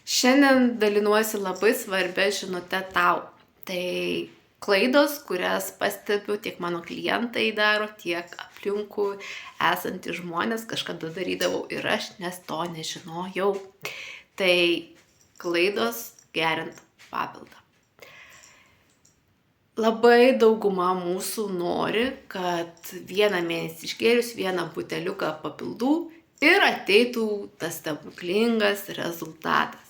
Šiandien dalinuosi labai svarbia žinute tau. Tai klaidos, kurias pastebiu tiek mano klientai daro, tiek aplinkui esantys žmonės kažkada darydavau ir aš, nes to nežinojau. Tai klaidos gerint papildą. Labai dauguma mūsų nori, kad vieną mėnesį išgėrius vieną buteliuką papildų ir ateitų tas stebuklingas rezultatas.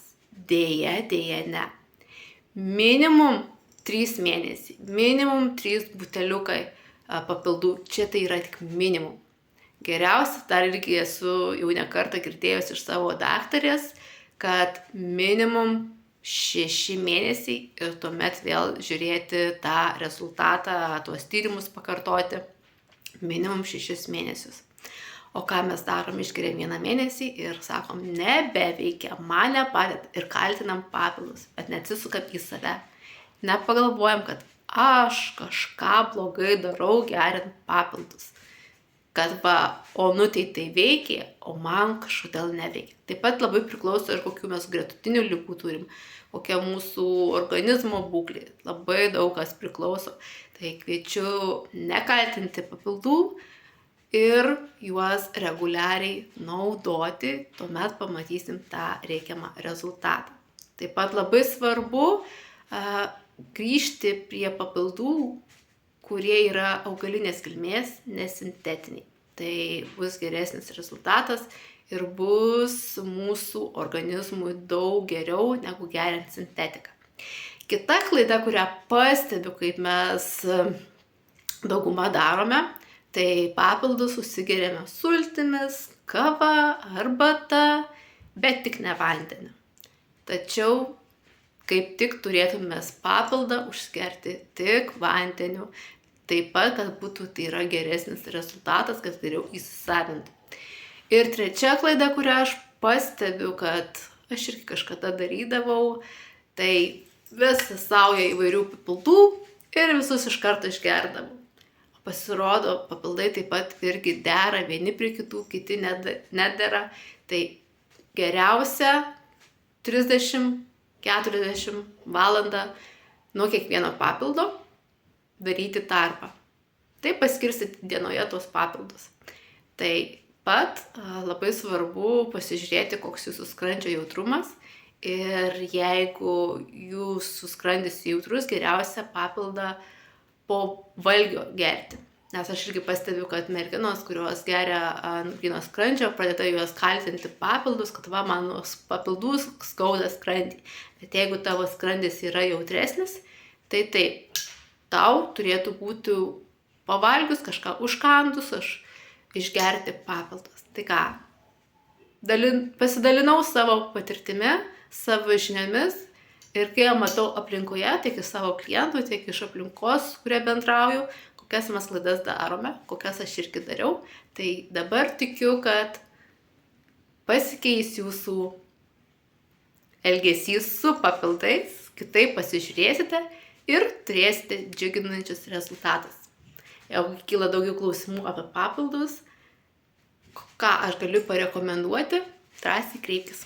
Deja, ne. Minimum 3 mėnesiai, minimum 3 buteliukai papildų, čia tai yra tik minimum. Geriausia, dar irgi esu jau ne kartą girdėjus iš savo daktarės, kad minimum 6 mėnesiai ir tuomet vėl žiūrėti tą rezultatą, tuos tyrimus pakartoti minimum 6 mėnesius. O ką mes darom, išgeriam 1 mėnesį ir sakom, nebeveikia, man nepadeda ir kaltinam papildus, bet neatsisukam į save. Nepagalvojam, kad aš kažką blogai darau geriant papildus. Kad onutei tai veikia, o man kažkodėl neveikia. Taip pat labai priklauso ir kokių mes gretutinių ligų turim, kokia mūsų organizmo būklė. Labai daug kas priklauso. Tai kviečiu nekaltinti papildų ir juos reguliariai naudoti, tuomet pamatysim tą reikiamą rezultatą. Taip pat labai svarbu grįžti prie papildų, kurie yra augalinės kilmės, nesintetiniai. Tai bus geresnis rezultatas ir bus mūsų organizmui daug geriau negu geriant sintetiką. Kita klaida, kurią pastebiu, kaip mes daugumą darome, tai papildus susigeriame sultimis, kava, arbata, bet tik ne vandeniu. Tačiau kaip tik turėtume papildą užgerti tik vandeniu. Taip pat, kad būtų tai yra geresnis rezultatas, kad geriau įsisavinti. Ir trečia klaida, kurią aš pastebiu, kad aš irgi kažkada darydavau, tai visą saują įvairių papildų ir visus iš karto išgerdavau. Pasirodo, papildai taip pat irgi dera vieni prie kitų, kiti nedera. Tai geriausia 30-40 valandą nuo kiekvieno papildo daryti tarpą. Tai paskirstyti dienoje tos papildus. Taip pat labai svarbu pasižiūrėti, koks jūsų skrandžio jautrumas. Ir jeigu jūsų skrandis jautrus, geriausia papildą po valgio gerti. Nes aš irgi pastebiu, kad merginos, kurios geria nuo skrandžio, pradeda juos kaltinti papildus, kad man papildų skauda skrandį. Bet jeigu tavo skrandis yra jautresnis, tai taip, tau turėtų būti pavalgius kažką užkandus, išgerti papildus. Tai ką, pasidalinau savo patirtimi, savo žiniomis. Ir kai matau aplinkoje, tiek iš savo klientų, tiek iš aplinkos, kurie bendrauju, kokias mes klaidas darome, kokias aš irgi dariau, tai dabar tikiu, kad pasikeis jūsų elgesys su papildais, kitaip pasižiūrėsite ir turėsite džiuginančius rezultatus. Jeigu kyla daugiau klausimų apie papildus, ką aš galiu parekomenduoti, drąsiai kreipkis.